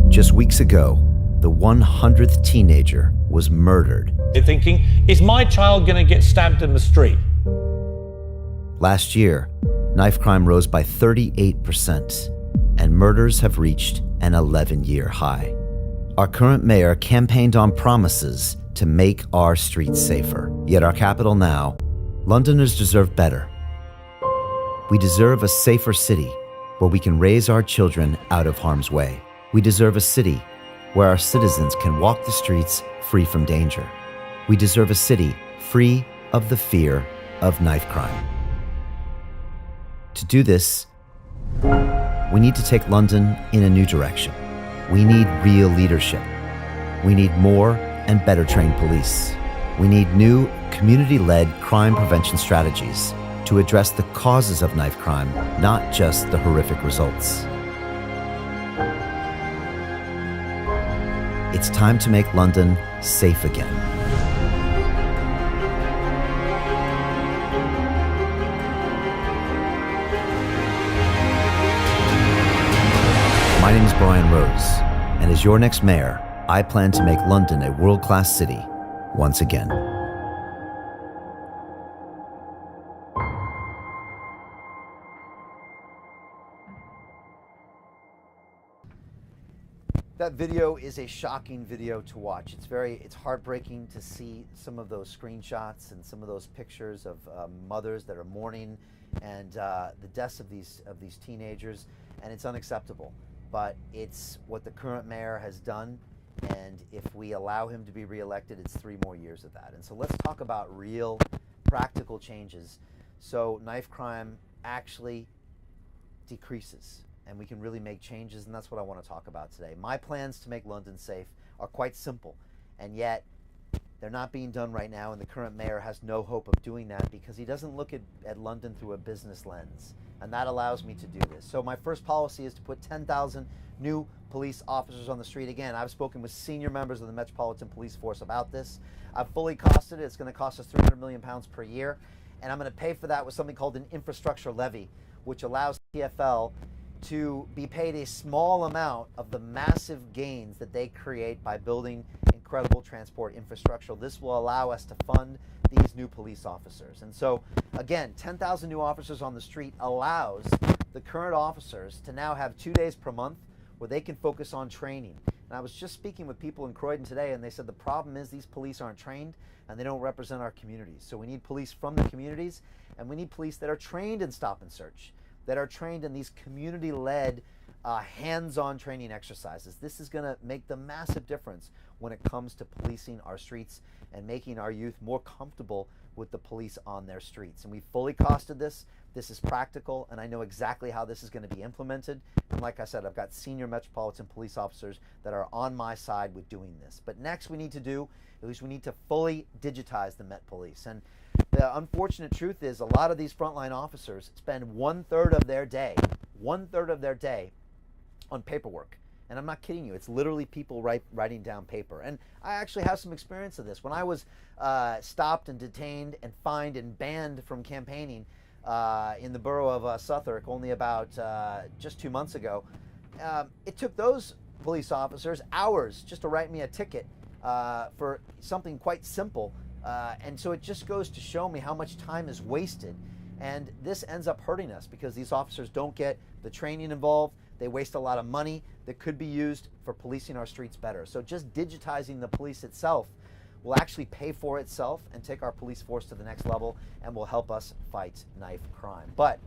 Just weeks ago, the 100th teenager was murdered. They're thinking, is my child going to get stabbed in the street? Last year, knife crime rose by 38%, and murders have reached an 11-year high. Our current mayor campaigned on promises to make our streets safer. Yet our capital now, Londoners deserve better. We deserve a safer city where we can raise our children out of harm's way. We deserve a city where our citizens can walk the streets free from danger. We deserve a city free of the fear of knife crime. To do this, we need to take London in a new direction. We need real leadership. We need more and better trained police. We need new community-led crime prevention strategies to address the causes of knife crime, not just the horrific results. It's time to make London safe again. My name is Brian Rose, and as your next mayor, I plan to make London a world-class city once again. That video is a shocking video to watch. It's heartbreaking to see some of those screenshots and some of those pictures of mothers that are mourning and the deaths of these teenagers, and it's unacceptable. But it's what the current mayor has done, and if we allow him to be reelected, it's 3 more years of that. And so let's talk about real practical changes so knife crime actually decreases and we can really make changes, and that's what I want to talk about today. My plans to make London safe are quite simple, and yet they're not being done right now, and the current mayor has no hope of doing that because he doesn't look at London through a business lens, and that allows me to do this. So my first policy is to put 10,000 new police officers on the street. Again, I've spoken with senior members of the Metropolitan Police Force about this. I've fully costed it. It's going to cost us £300 million per year, and I'm going to pay for that with something called an infrastructure levy, which allows TfL to be paid a small amount of the massive gains that they create by building incredible transport infrastructure. This will allow us to fund these new police officers. And so, again, 10,000 new officers on the street allows the current officers to now have 2 days per month where they can focus on training. And I was just speaking with people in Croydon today, and they said the problem is these police aren't trained and they don't represent our communities. So we need police from the communities, and we need police that are trained in stop and search, that are trained in these community-led hands-on training exercises. This is going to make the massive difference when it comes to policing our streets and making our youth more comfortable with the police on their streets. And we fully costed this. This is practical, and I know exactly how this is going to be implemented. And like I said, I've got senior Metropolitan Police officers that are on my side with doing this. But next we need to do is we need to fully digitize the Met Police. And the unfortunate truth is a lot of these frontline officers spend 1/3 of their day, 1/3 of their day on paperwork. And I'm not kidding you. It's literally people writing down paper. And I actually have some experience of this. When I was stopped and detained and fined and banned from campaigning in the borough of Southwark only about just 2 months ago, it took those police officers hours just to write me a ticket for something quite simple. And so it just goes to show me how much time is wasted. And this ends up hurting us because these officers don't get the training involved. They waste a lot of money that could be used for policing our streets better. So just digitizing the police itself will actually pay for itself and take our police force to the next level and will help us fight knife crime. But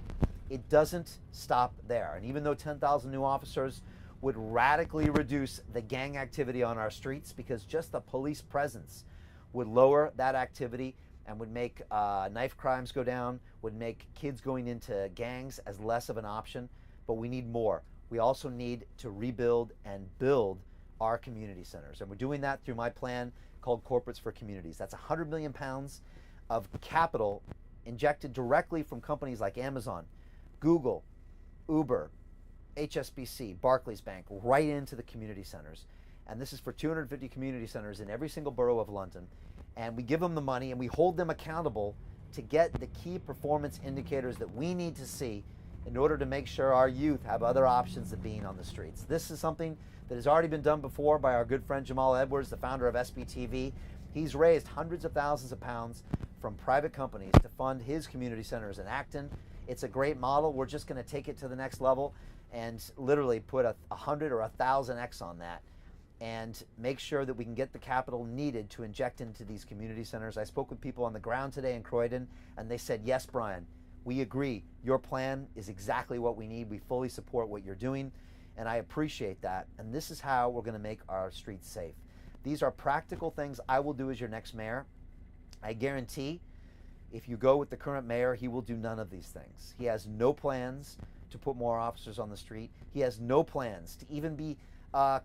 it doesn't stop there. And even though 10,000 new officers would radically reduce the gang activity on our streets, because just the police presence would lower that activity and would make knife crimes go down, would make kids going into gangs as less of an option. But we need more. We also need to rebuild and build our community centers. And we're doing that through my plan called Corporates for Communities. That's £100 million of capital injected directly from companies like Amazon, Google, Uber, HSBC, Barclays Bank, right into the community centers. And this is for 250 community centers in every single borough of London. And we give them the money and we hold them accountable to get the key performance indicators that we need to see in order to make sure our youth have other options than being on the streets. This is something that has already been done before by our good friend Jamal Edwards, the founder of SBTV. He's raised hundreds of thousands of pounds from private companies to fund his community centers in Acton. It's a great model. We're just going to take it to the next level and literally put 100 or 1,000x on that and make sure that we can get the capital needed to inject into these community centers. I spoke with people on the ground today in Croydon, and they said, yes, Brian, we agree. Your plan is exactly what we need. We fully support what you're doing, and I appreciate that. And this is how we're going to make our streets safe. These are practical things I will do as your next mayor. I guarantee If you go with the current mayor, he will do none of these things. He has no plans to put more officers on the street. He has no plans to even be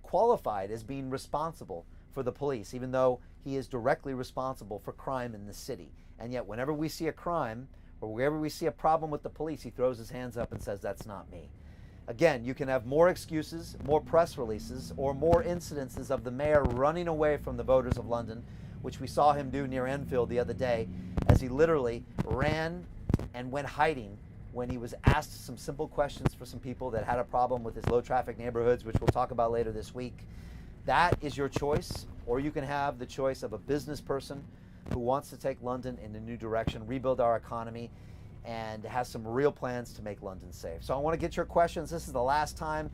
qualified as being responsible for the police, even though he is directly responsible for crime in the city. And yet whenever we see a crime or wherever we see a problem with the police, he throws his hands up and says, that's not me. Again, you can have more excuses, more press releases, or more incidences of the mayor running away from the voters of London, which we saw him do near Enfield the other day, as he literally ran and went hiding when he was asked some simple questions for some people that had a problem with his low traffic neighborhoods, which we'll talk about later this week. That is your choice, or you can have the choice of a business person who wants to take London in a new direction, rebuild our economy, and has some real plans to make London safe. So I want to get your questions. This is the last time.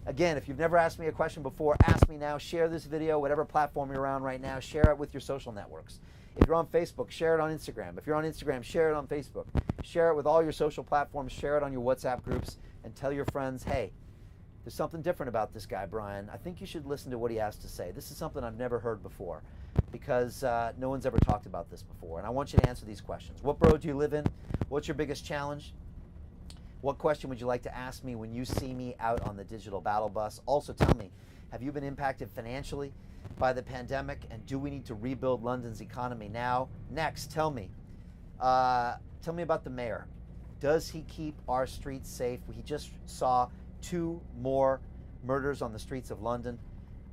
Again, if you've never asked me a question before, ask me now. Share this video, whatever platform you're on right now. Share it with your social networks. If you're on Facebook, share it on Instagram. If you're on Instagram, share it on Facebook. Share it with all your social platforms. Share it on your WhatsApp groups, and tell your friends, hey, there's something different about this guy, Brian. I think you should listen to what he has to say. This is something I've never heard before, because no one's ever talked about this before. And I want you to answer these questions. What borough do you live in? What's your biggest challenge? What question would you like to ask me when you see me out on the digital battle bus? Also tell me, have you been impacted financially by the pandemic, and do we need to rebuild London's economy now? Next, tell me about the mayor. Does he keep our streets safe? We just saw 2 more murders on the streets of London.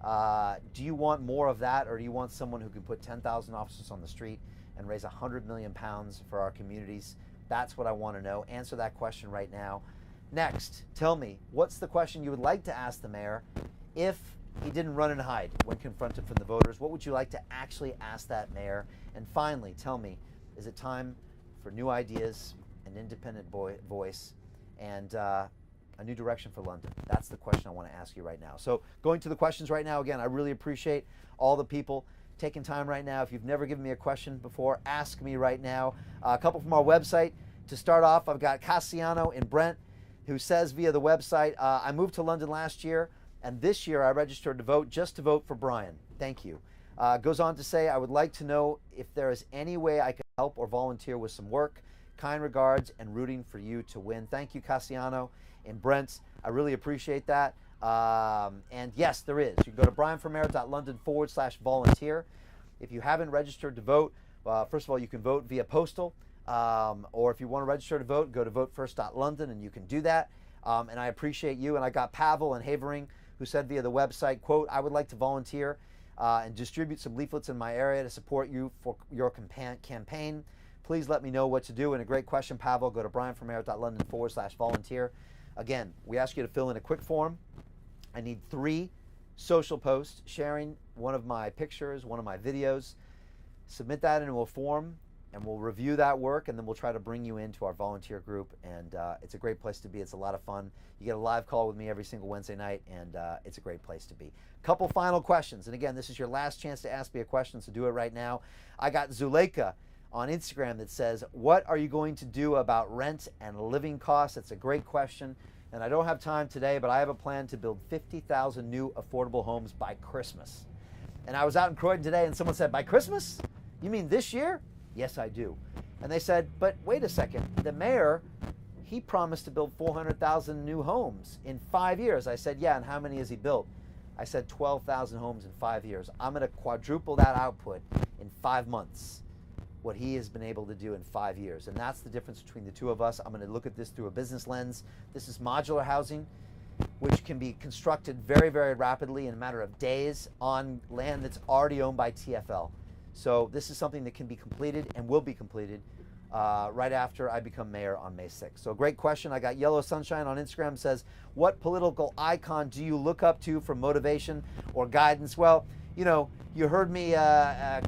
Do you want more of that, or do you want someone who can put 10,000 officers on the street and raise £100 million for our communities? That's what I want to know. Answer that question right now. Next, tell me, what's the question you would like to ask the mayor if he didn't run and hide when confronted from the voters? What would you like to actually ask that mayor? And finally, tell me, is it time for new ideas, an independent voice, and a new direction for London? That's the question I want to ask you right now. So going to the questions right now, again, I really appreciate all the people taking time right now. If you've never given me a question before, ask me right now. A couple from our website. To start off, I've got Cassiano in Brent, who says via the website, I moved to London last year, and this year I registered to vote just to vote for Brian. Thank you. Goes on to say, I would like to know if there is any way I could help or volunteer with some work. Kind regards, and rooting for you to win. Thank you, Cassiano in Brent. I really appreciate that. And yes, there is. You can go to brianformayor.london/volunteer. If you haven't registered to vote, first of all, you can vote via postal. Or if you want to register to vote, go to votefirst.london, and you can do that. And I appreciate you. And I got Pavel in Havering, who said via the website, quote, I would like to volunteer and distribute some leaflets in my area to support you for your campaign. Please let me know what to do. And a great question, Pavel. Go to brianformayor.london/volunteer. Again, we ask you to fill in a quick form. I need 3 social posts sharing one of my pictures, one of my videos. Submit that into a form, and we'll review that work, and then we'll try to bring you into our volunteer group. And it's a great place to be. It's a lot of fun. You get a live call with me every single Wednesday night, and it's a great place to be. Couple final questions. And again, this is your last chance to ask me a question, so do it right now. I got Zuleika on Instagram that says, what are you going to do about rent and living costs? It's a great question. And I don't have time today, but I have a plan to build 50,000 new affordable homes by Christmas. And I was out in Croydon today, and someone said, by Christmas? You mean this year? Yes, I do. And they said, but wait a second, the mayor, he promised to build 400,000 new homes in 5 years. I said, yeah, and how many has he built? I said 12,000 homes in 5 years. I'm going to quadruple that output in 5 months, what he has been able to do in 5 years. And that's the difference between the two of us. I'm going to look at this through a business lens. This is modular housing, which can be constructed very, very rapidly in a matter of days on land that's already owned by TfL. So this is something that can be completed and will be completed right after I become mayor on May 6th. So great question. I got Yellow Sunshine on Instagram, says, what political icon do you look up to for motivation or guidance? Well, you know, you heard me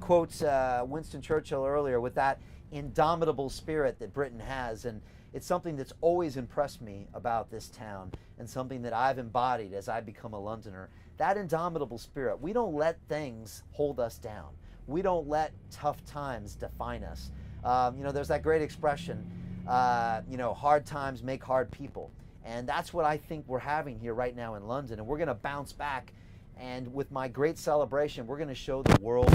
quote Winston Churchill earlier with that indomitable spirit that Britain has, and it's something that's always impressed me about this town, and something that I've embodied as I become a Londoner. That indomitable spirit. We don't let things hold us down. We don't let tough times define us. You know, there's that great expression, you know, hard times make hard people. And that's what I think we're having here right now in London. And we're going to bounce back. And with my great celebration, we're going to show the world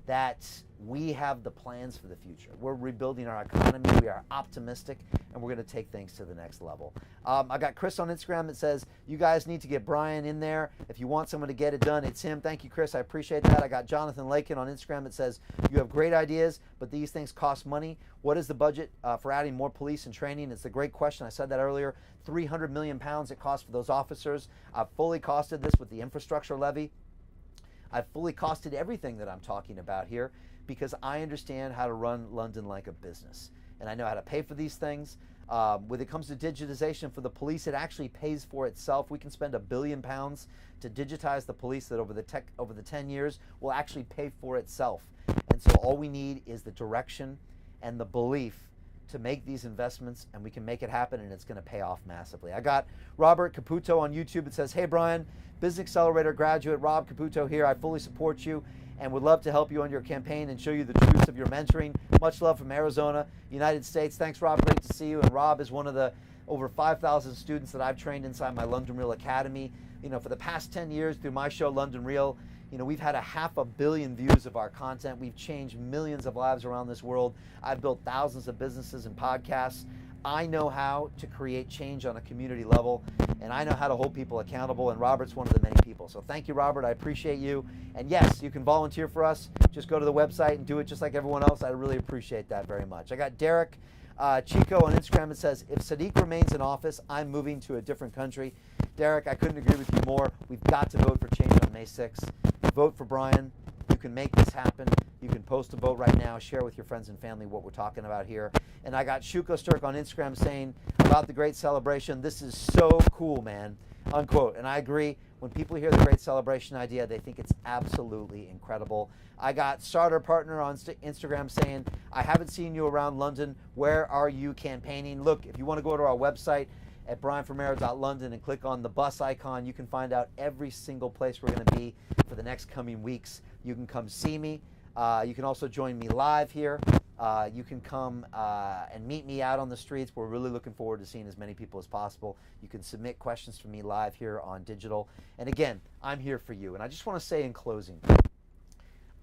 that we have the plans for the future. We're rebuilding our economy. We are optimistic, and we're going to take things to the next level. I got Chris on Instagram that says, you guys need to get Brian in there. If you want someone to get it done, it's him. Thank you, Chris. I appreciate that. I got Jonathan Lakin on Instagram that says, you have great ideas, but these things cost money. What is the budget for adding more police and training? It's a great question. I said that earlier. £300 million it costs for those officers. I've fully costed this with the infrastructure levy. I've fully costed everything that I'm talking about here because I understand how to run London like a business. And I know how to pay for these things. When it comes to digitization for the police, it actually pays for itself. We can spend £1 billion to digitize the police that over the 10 years will actually pay for itself. And so all we need is the direction and the belief to make these investments, and we can make it happen, and it's going to pay off massively. I got Robert Caputo on YouTube that says, hey Brian, Business Accelerator graduate Rob Caputo here. I fully support you and would love to help you on your campaign and show you the truths of your mentoring. Much love from Arizona, United States. Thanks, Rob. Great to see you. And Rob is one of the over 5,000 students that I've trained inside my London Real Academy. You know, for the past 10 years through my show, London Real, you know, we've had 500 million views of our content. We've changed millions of lives around this world. I've built thousands of businesses and podcasts. I know how to create change on a community level, and I know how to hold people accountable, and Robert's one of the many people. So thank you, Robert. I appreciate you. And yes, you can volunteer for us. Just go to the website and do it just like everyone else. I really appreciate that very much. I got Derek Chico on Instagram that says, if Sadiq remains in office, I'm moving to a different country. Derek, I couldn't agree with you more. We've got to vote for change on May 6th. Vote for Brian. You can make this happen. You can post a vote right now. Share with your friends and family what we're talking about here. And I got Shuko Sturk on Instagram saying about the Great Celebration, this is so cool, man, unquote. And I agree. When people hear the Great Celebration idea, they think it's absolutely incredible. I got Starter Partner on Instagram saying, I haven't seen you around London. Where are you campaigning? Look, if you want to go to our website at brianformayor.london and click on the bus icon, you can find out every single place we're going to be for the next coming weeks. You can come see me. You can also join me live here. You can come and meet me out on the streets. We're really looking forward to seeing as many people as possible. You can submit questions for me live here on digital. And again, I'm here for you. And I just want to say in closing,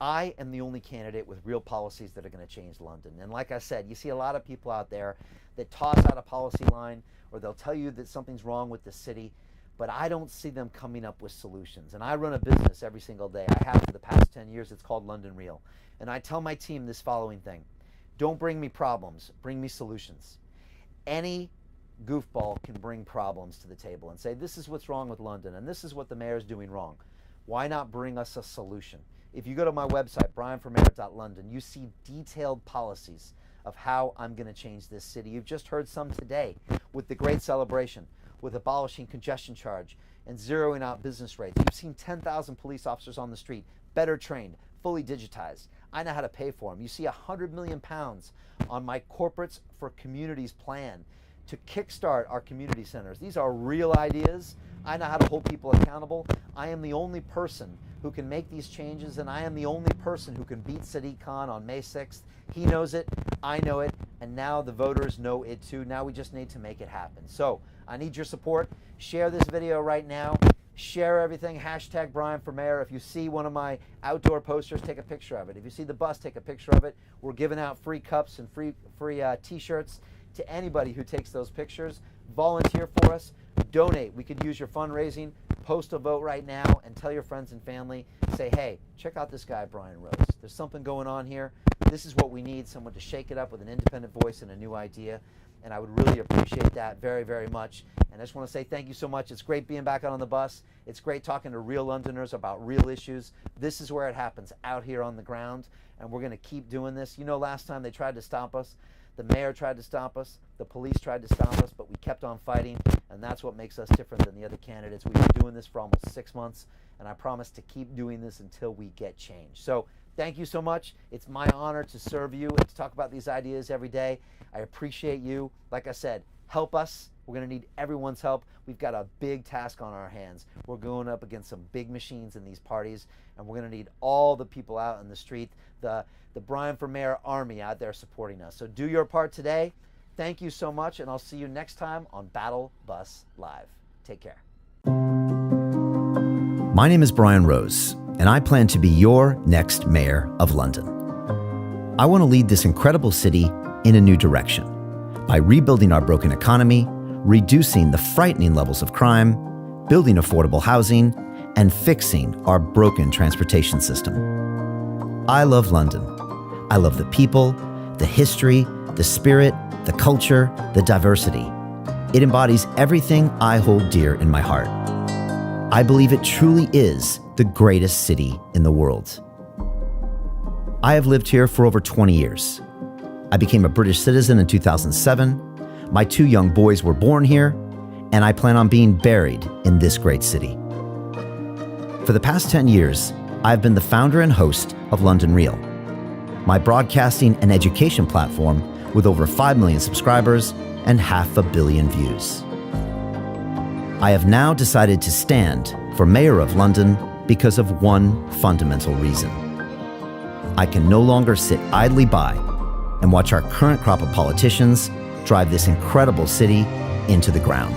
I am the only candidate with real policies that are going to change London. And like I said, you see a lot of people out there that toss out a policy line, or they'll tell you that something's wrong with the city, but I don't see them coming up with solutions. And I run a business every single day. I have for the past 10 years. It's called London Real. And I tell my team this following thing. Don't bring me problems, bring me solutions. Any goofball can bring problems to the table and say, this is what's wrong with London, and this is what the mayor's doing wrong. Why not bring us a solution? If you go to my website, brianformayor.london, you see detailed policies of how I'm going to change this city. You've just heard some today with the Great Celebration, with abolishing congestion charge and zeroing out business rates. You've seen 10,000 police officers on the street, better trained, fully digitized. I know how to pay for them. You see £100 million on my Corporates for Communities plan to kickstart our community centers. These are real ideas. I know how to hold people accountable. I am the only person who can make these changes, and I am the only person who can beat Sadiq Khan on May 6th. He knows it, I know it, and now the voters know it too. Now we just need to make it happen. So I need your support. Share this video right now. Share everything, hashtag Brian for Mayor. If you see one of my outdoor posters, take a picture of it. If you see the bus, take a picture of it. We're giving out free cups and free t-shirts to anybody who takes those pictures. Volunteer for us, donate. We could use your fundraising. Post a vote right now and tell your friends and family. Say, hey, check out this guy, Brian Rose. There's something going on here. This is what we need, someone to shake it up with an independent voice and a new idea. And I would really appreciate that very, very much. And I just want to say thank you so much. It's great being back out on the bus. It's great talking to real Londoners about real issues. This is where it happens, out here on the ground. And we're going to keep doing this. You know, last time they tried to stop us. The mayor tried to stop us. The police tried to stop us, but we kept on fighting. And that's what makes us different than the other candidates. We've been doing this for almost 6 months. And I promise to keep doing this until we get change. So thank you so much. It's my honor to serve you and to talk about these ideas every day. I appreciate you. Like I said, help us. We're going to need everyone's help. We've got a big task on our hands. We're going up against some big machines in these parties, and we're going to need all the people out in the street, the Brian for Mayor army out there supporting us. So do your part today. Thank you so much, and I'll see you next time on Battle Bus Live. Take care. My name is Brian Rose, and I plan to be your next mayor of London. I want to lead this incredible city in a new direction by rebuilding our broken economy, reducing the frightening levels of crime, building affordable housing, and fixing our broken transportation system. I love London. I love the people, the history, the spirit, the culture, the diversity. It embodies everything I hold dear in my heart. I believe it truly is the greatest city in the world. I have lived here for over 20 years. I became a British citizen in 2007. My 2 young boys were born here, and I plan on being buried in this great city. For the past 10 years, I've been the founder and host of London Real, my broadcasting and education platform with over 5 million subscribers and 500 million views. I have now decided to stand for Mayor of London because of one fundamental reason. I can no longer sit idly by and watch our current crop of politicians drive this incredible city into the ground.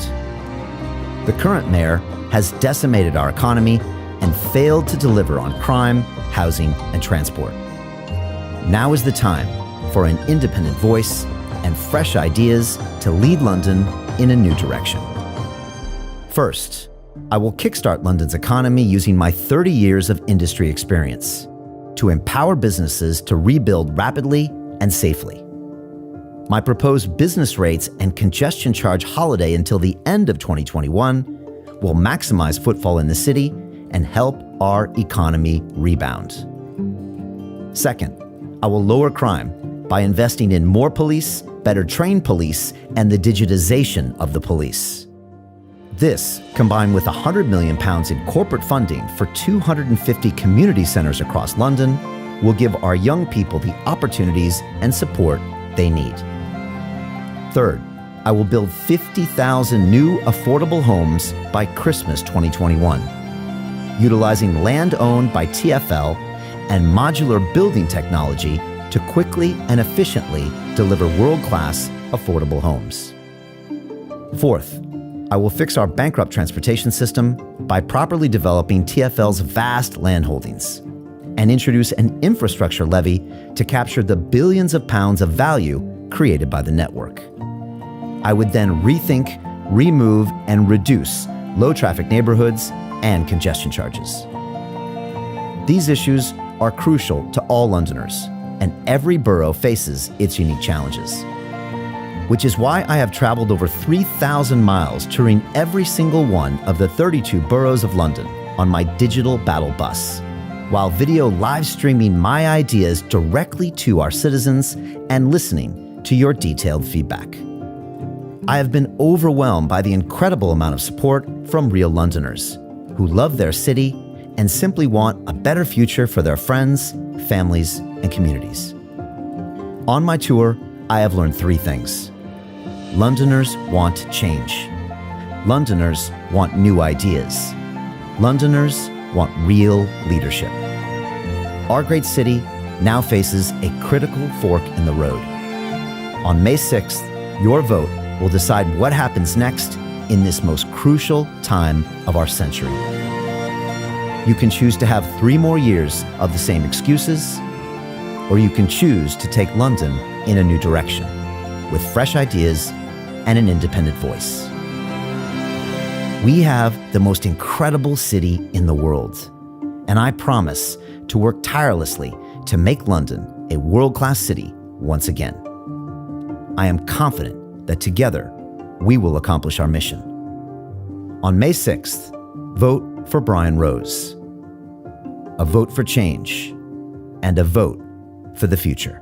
The current mayor has decimated our economy and failed to deliver on crime, housing, and transport. Now is the time for an independent voice and fresh ideas to lead London in a new direction. First, I will kickstart London's economy using my 30 years of industry experience to empower businesses to rebuild rapidly and safely. My proposed business rates and congestion charge holiday until the end of 2021 will maximize footfall in the city and help our economy rebound. Second, I will lower crime by investing in more police, better trained police, and the digitization of the police. This, combined with £100 million in corporate funding for 250 community centres across London, will give our young people the opportunities and support they need. Third, I will build 50,000 new affordable homes by Christmas 2021, utilizing land owned by TfL and modular building technology to quickly and efficiently deliver world-class affordable homes. Fourth, I will fix our bankrupt transportation system by properly developing TfL's vast land holdings and introduce an infrastructure levy to capture the billions of pounds of value created by the network. I would then rethink, remove, and reduce low-traffic neighborhoods and congestion charges. These issues are crucial to all Londoners, and every borough faces its unique challenges. Which is why I have traveled over 3,000 miles touring every single one of the 32 boroughs of London on my digital battle bus, while video live streaming my ideas directly to our citizens and listening to your detailed feedback. I have been overwhelmed by the incredible amount of support from real Londoners who love their city and simply want a better future for their friends, families, and communities. On my tour, I have learned 3 things. Londoners want change. Londoners want new ideas. Londoners want real leadership. Our great city now faces a critical fork in the road. On May 6th, your vote will decide what happens next in this most crucial time of our century. You can choose to have 3 more years of the same excuses, or you can choose to take London in a new direction with fresh ideas and an independent voice. We have the most incredible city in the world, and I promise to work tirelessly to make London a world-class city once again. I am confident that together we will accomplish our mission. On May 6th, vote for Brian Rose. A vote for change and a vote for the future.